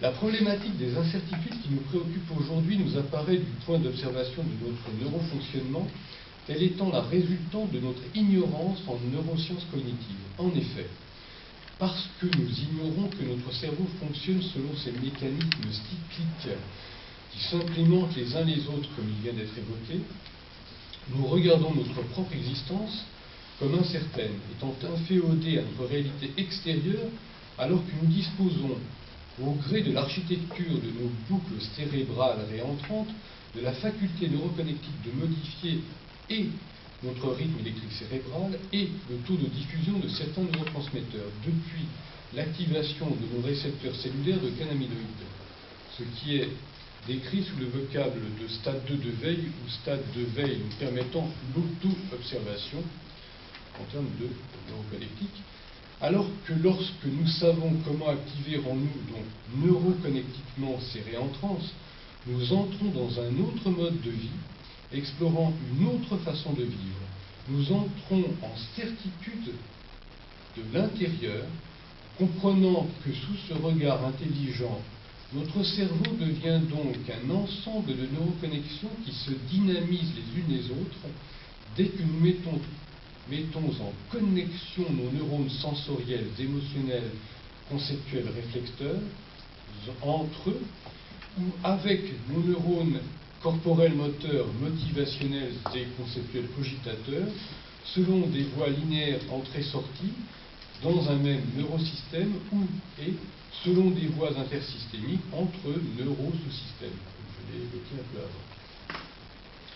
La problématique des incertitudes qui nous préoccupe aujourd'hui nous apparaît du point d'observation de notre neurofonctionnement, telle étant la résultante de notre ignorance en neurosciences cognitives. En effet, parce que nous ignorons que notre cerveau fonctionne selon ces mécanismes cycliques qui s'implémentent les uns les autres, comme il vient d'être évoqué, nous regardons notre propre existence comme incertaine, étant inféodée à notre réalité extérieure, alors que nous disposons, au gré de l'architecture de nos boucles cérébrales réentrantes, de la faculté neuroconnectique de modifier et notre rythme électrique cérébral et le taux de diffusion de certains neurotransmetteurs, depuis l'activation de nos récepteurs cellulaires de cannabinoïdes, ce qui est décrit sous le vocable de stade 2 de veille ou stade de veille nous permettant l'auto-observation en termes de neuroconnectique, alors que lorsque nous savons comment activer en nous, donc neuroconnectiquement, ces réentrances, nous entrons dans un autre mode de vie, explorant une autre façon de vivre. Nous entrons en certitude de l'intérieur, comprenant que sous ce regard intelligent, notre cerveau devient donc un ensemble de neuroconnexions qui se dynamisent les unes les autres dès que nous mettons en connexion nos neurones sensoriels, émotionnels, conceptuels, réflecteurs, entre eux, ou avec nos neurones corporels, moteurs, motivationnels et conceptuels cogitateurs, selon des voies linéaires entrée-sortie, dans un même neurosystème ou et selon des voies intersystémiques entre neurosous-systèmes, comme je l'ai évoqué un peu avant.